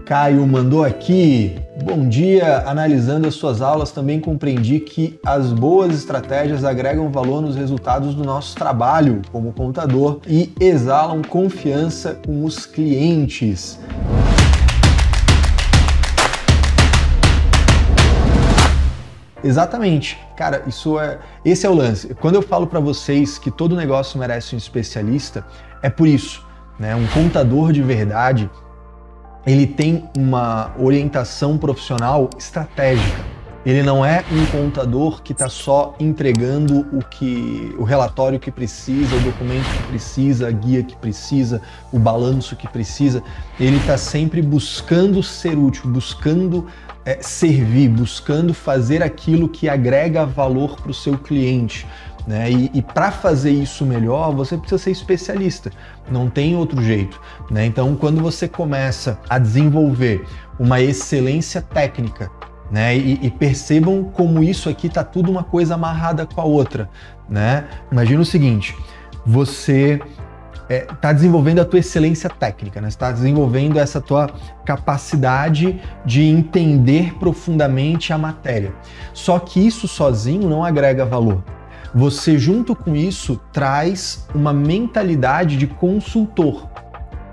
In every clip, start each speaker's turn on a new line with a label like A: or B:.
A: Caio mandou aqui. Bom dia, analisando as suas aulas, também compreendi que as boas estratégias agregam valor nos resultados do nosso trabalho como contador e exalam confiança com os clientes. Exatamente. Cara, esse é o lance. Quando eu falo para vocês que todo negócio merece um especialista, é por isso, né? Um contador de verdade, ele tem uma orientação profissional estratégica. Ele não é um contador que está só entregando o relatório que precisa, o documento que precisa, a guia que precisa, o balanço que precisa. Ele está sempre buscando ser útil, buscando servir, buscando fazer aquilo que agrega valor para o seu cliente, né? E para fazer isso melhor, você precisa ser especialista, não tem outro jeito, né? Então, quando você começa a desenvolver uma excelência técnica, né? E percebam como isso aqui está tudo uma coisa amarrada com a outra, né? Imagina o seguinte, você está desenvolvendo a tua excelência técnica, né? Está desenvolvendo essa tua capacidade de entender profundamente a matéria. Só que isso sozinho não agrega valor. Você, junto com isso, traz uma mentalidade de consultor,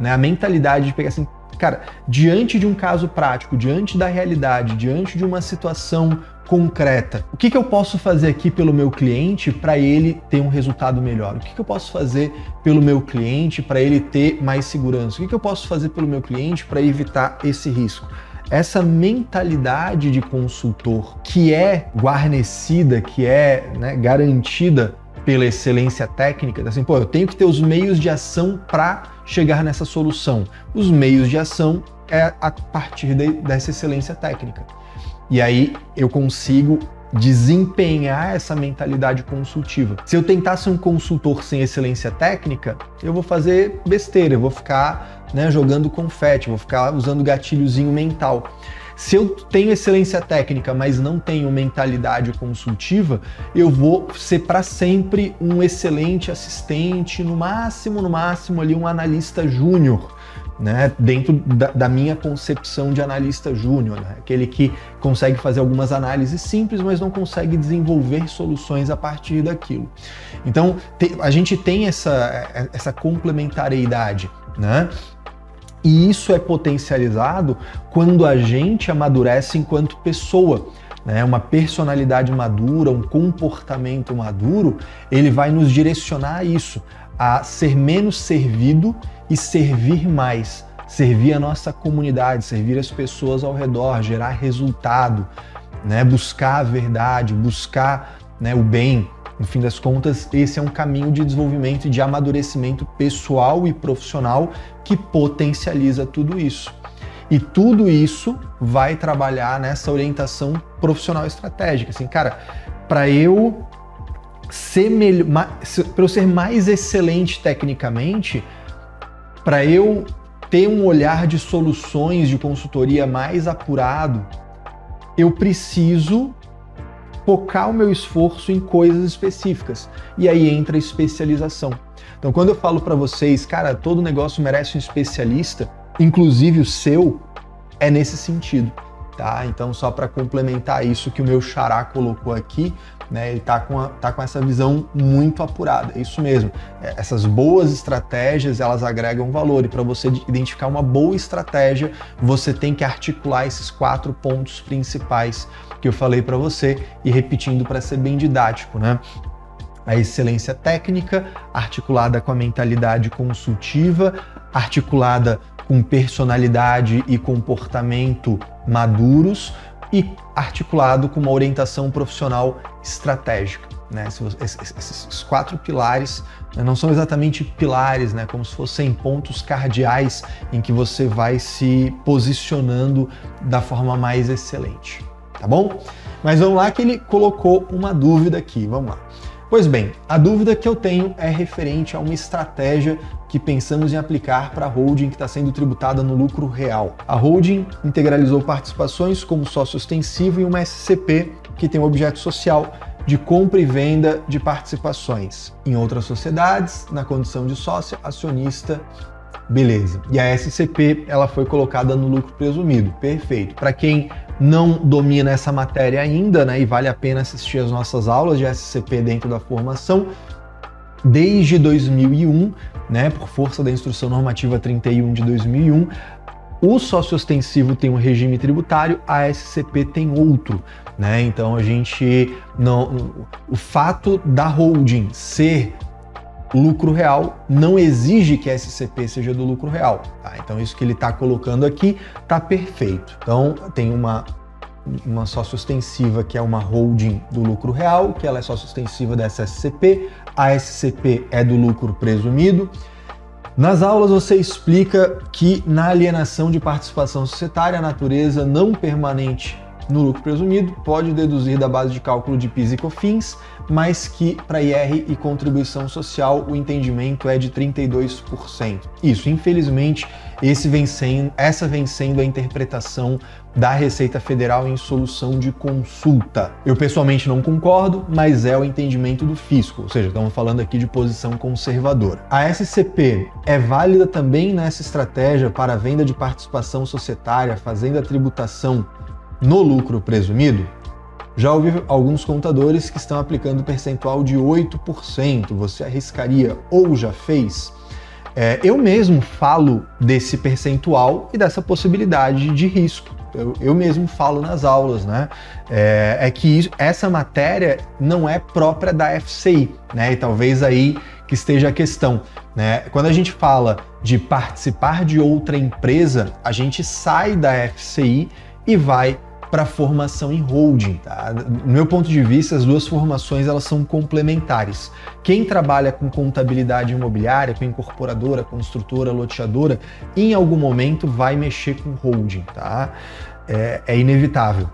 A: né? A mentalidade de pegar assim, cara, diante de um caso prático, diante da realidade, diante de uma situação concreta, o que eu posso fazer aqui pelo meu cliente para ele ter um resultado melhor? O que eu posso fazer pelo meu cliente para ele ter mais segurança? O que eu posso fazer pelo meu cliente para evitar esse risco? Essa mentalidade de consultor que é guarnecida, que é, né, garantida pela excelência técnica, assim, eu tenho que ter os meios de ação para chegar nessa solução. Os meios de ação é a partir dessa excelência técnica. E aí eu consigo desempenhar essa mentalidade consultiva. Se eu tentar ser um consultor sem excelência técnica, eu vou fazer besteira, eu vou ficar, né, jogando confete, vou ficar usando gatilhozinho mental. Se eu tenho excelência técnica, mas não tenho mentalidade consultiva, eu vou ser para sempre um excelente assistente, no máximo ali um analista júnior, né, dentro da minha concepção de analista júnior, né, aquele que consegue fazer algumas análises simples, mas não consegue desenvolver soluções a partir daquilo. Então, a gente tem essa complementariedade, né? E isso é potencializado quando a gente amadurece enquanto pessoa, né? Uma personalidade madura, um comportamento maduro, ele vai nos direcionar a isso, a ser menos servido e servir mais, servir a nossa comunidade, servir as pessoas ao redor, gerar resultado, né? Buscar a verdade, buscar, né, o bem. No fim das contas, esse é um caminho de desenvolvimento e de amadurecimento pessoal e profissional que potencializa tudo isso. E tudo isso vai trabalhar nessa orientação profissional estratégica. Assim, cara, para eu ser mais excelente tecnicamente, para eu ter um olhar de soluções de consultoria mais apurado, eu preciso focar o meu esforço em coisas específicas. E aí entra a especialização. Então, quando eu falo para vocês, cara, todo negócio merece um especialista, inclusive o seu, é nesse sentido, tá? Então, só para complementar isso que o meu xará colocou aqui, né, ele tá com essa visão muito apurada, é isso mesmo. Essas boas estratégias, elas agregam valor, e para você identificar uma boa estratégia, você tem que articular esses 4 pontos principais que eu falei para você, e repetindo para ser bem didático, né? A excelência técnica, articulada com a mentalidade consultiva, articulada com personalidade e comportamento maduros e articulado com uma orientação profissional estratégica, né? Esses 4 pilares, né, não são exatamente pilares, né, como se fossem pontos cardeais em que você vai se posicionando da forma mais excelente, tá bom? Mas vamos lá que ele colocou uma dúvida aqui, vamos lá. Pois bem, a dúvida que eu tenho é referente a uma estratégia que pensamos em aplicar para a holding que está sendo tributada no lucro real. A holding integralizou participações como sócio ostensivo em uma SCP que tem um objeto social de compra e venda de participações em outras sociedades, na condição de sócia, acionista Beleza. E a SCP, ela foi colocada no lucro presumido. Perfeito. Para quem não domina essa matéria ainda, né, e vale a pena assistir as nossas aulas de SCP dentro da formação, desde 2001, né, por força da Instrução Normativa 31 de 2001, o sócio ostensivo tem um regime tributário, a SCP tem outro, né? Então a gente o fato da holding ser lucro real não exige que a SCP seja do lucro real, tá? Então isso que ele está colocando aqui está perfeito. Então tem uma sócio ostensiva que é uma holding do lucro real, que ela é sócio ostensiva dessa SCP, a SCP é do lucro presumido. Nas aulas você explica que na alienação de participação societária a natureza não permanente no lucro presumido pode deduzir da base de cálculo de PIS e COFINS, mas que para IR e contribuição social o entendimento é de 32%. Isso, infelizmente, essa vem sendo a interpretação da Receita Federal em solução de consulta. Eu pessoalmente não concordo, mas é o entendimento do fisco, ou seja, estamos falando aqui de posição conservadora. A SCP é válida também nessa estratégia para a venda de participação societária, fazendo a tributação no lucro presumido? Já ouvi alguns contadores que estão aplicando percentual de 8%. Você arriscaria ou já fez? Eu mesmo falo desse percentual e dessa possibilidade de risco. Eu mesmo falo nas aulas, né? É que essa matéria não é própria da FCI, né? E talvez aí que esteja a questão, né? Quando a gente fala de participar de outra empresa, a gente sai da FCI e vai para formação em holding, tá? No meu ponto de vista, as duas formações elas são complementares. Quem trabalha com contabilidade imobiliária, com incorporadora, construtora, loteadora, em algum momento vai mexer com holding, tá? É inevitável.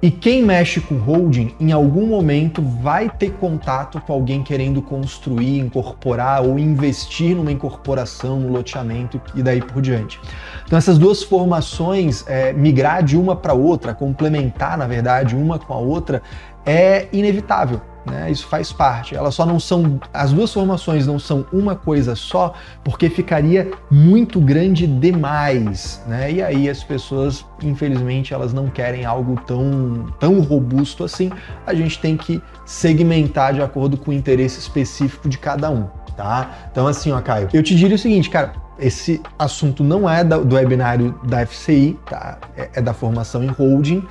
A: E quem mexe com holding, em algum momento vai ter contato com alguém querendo construir, incorporar ou investir numa incorporação, no loteamento e daí por diante. Então essas duas formações, migrar de uma para outra, complementar, na verdade, uma com a outra, é inevitável, né? Isso faz parte. Elas só não são, as duas formações não são uma coisa só, porque ficaria muito grande demais, né? E aí as pessoas, infelizmente, elas não querem algo tão robusto assim. A gente tem que segmentar de acordo com o interesse específico de cada um, tá? Então assim, ó, Caio, eu te diria o seguinte, cara, esse assunto não é do webinário da FCI, tá? É da formação em holding.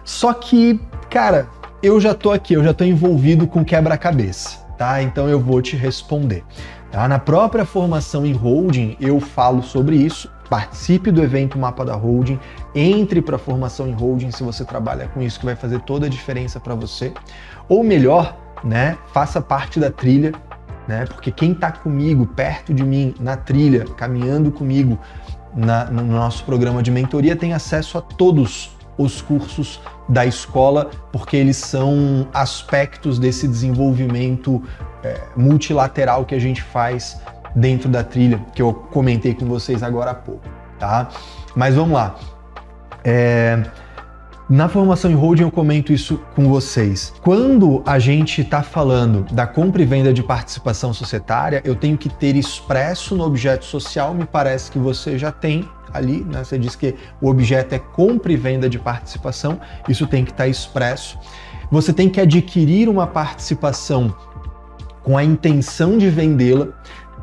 A: Só que, cara, eu já tô aqui, eu já tô envolvido com quebra-cabeça, tá? Então eu vou te responder. Tá? Na própria formação em holding, eu falo sobre isso. Participe do evento Mapa da Holding, entre para a formação em holding se você trabalha com isso, que vai fazer toda a diferença para você. Ou melhor, né, faça parte da trilha, né? Porque quem está comigo, perto de mim, na trilha, caminhando comigo no nosso programa de mentoria, tem acesso a todos os cursos da escola, porque eles são aspectos desse desenvolvimento multilateral que a gente faz dentro da trilha, que eu comentei com vocês agora há pouco, tá? Mas vamos lá. Na formação em holding eu comento isso com vocês. Quando a gente está falando da compra e venda de participação societária, eu tenho que ter expresso no objeto social, me parece que você já tem ali, né? Você diz que o objeto é compra e venda de participação, isso tem que estar expresso. Você tem que adquirir uma participação com a intenção de vendê-la.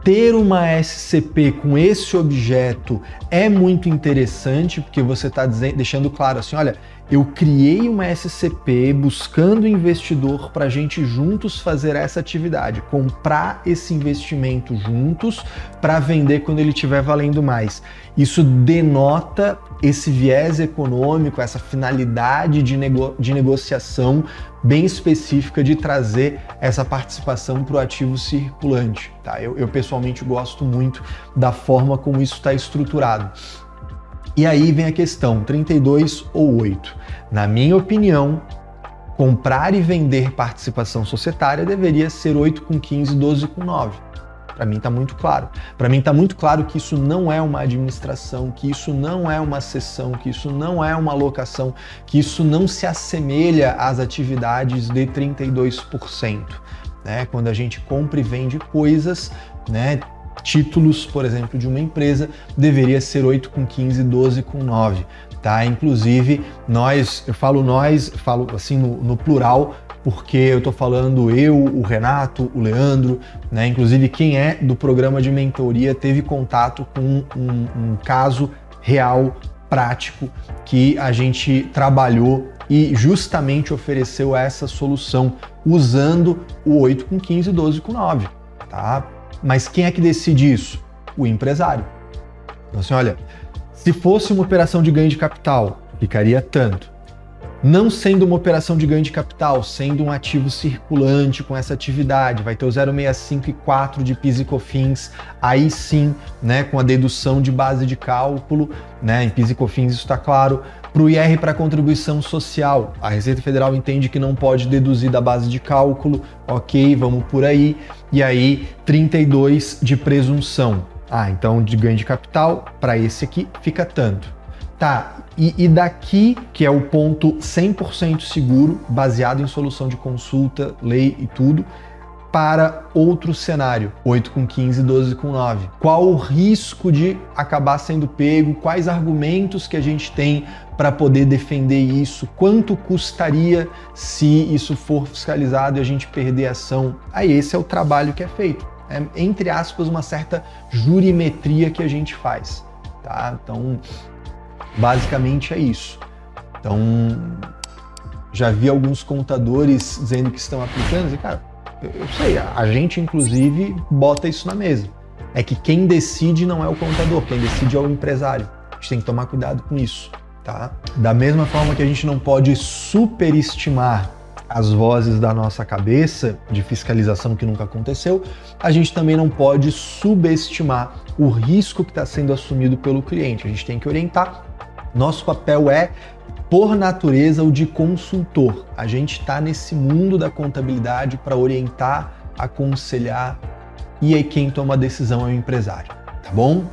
A: Ter uma SCP com esse objeto é muito interessante, porque você está deixando claro assim, olha, eu criei uma SCP buscando investidor para a gente juntos fazer essa atividade, comprar esse investimento juntos para vender quando ele estiver valendo mais. Isso denota esse viés econômico, essa finalidade de negociação bem específica de trazer essa participação para o ativo circulante. Tá? Eu pessoalmente gosto muito da forma como isso está estruturado. E aí vem a questão, 32 ou 8. Na minha opinião, comprar e vender participação societária deveria ser 8 com 15, 12 com 9. Para mim está muito claro. Para mim está muito claro que isso não é uma administração, que isso não é uma cessão, que isso não é uma alocação, que isso não se assemelha às atividades de 32%. Né? Quando a gente compra e vende coisas, né? títulos, por exemplo, de uma empresa, deveria ser 8 com 15, 12 com 9, tá? Inclusive, eu falo assim no plural, porque eu tô falando eu, o Renato, o Leandro, né? Inclusive, quem é do programa de mentoria teve contato com um caso real, prático, que a gente trabalhou e justamente ofereceu essa solução usando o 8 com 15 e 12 com 9, tá? Mas quem é que decide isso? O empresário. Então assim, olha, se fosse uma operação de ganho de capital, ficaria tanto. Não sendo uma operação de ganho de capital, sendo um ativo circulante com essa atividade, vai ter o 0,65 e 4 de PIS e COFINS, aí sim, né, com a dedução de base de cálculo, né, em PIS e COFINS isso está claro. Para o IR para contribuição social, a Receita Federal entende que não pode deduzir da base de cálculo, ok, vamos por aí. E aí, 32 de presunção. Então de ganho de capital, para esse aqui fica tanto. Tá, e daqui, que é o ponto 100% seguro, baseado em solução de consulta, lei e tudo, para outro cenário, 8 com 15, 12 com 9. Qual o risco de acabar sendo pego? Quais argumentos que a gente tem para poder defender isso? Quanto custaria se isso for fiscalizado e a gente perder a ação? Aí esse é o trabalho que é feito. É, entre aspas, uma certa jurimetria que a gente faz, tá? Então, basicamente é isso. Então, já vi alguns contadores dizendo que estão aplicando, e cara, eu sei, a gente inclusive bota isso na mesa. É que quem decide não é o contador, quem decide é o empresário. A gente tem que tomar cuidado com isso, tá? Da mesma forma que a gente não pode superestimar as vozes da nossa cabeça de fiscalização que nunca aconteceu, a gente também não pode subestimar o risco que está sendo assumido pelo cliente. A gente tem que orientar. Nosso papel é, por natureza, o de consultor. A gente está nesse mundo da contabilidade para orientar, aconselhar, e aí quem toma a decisão é o empresário, tá bom?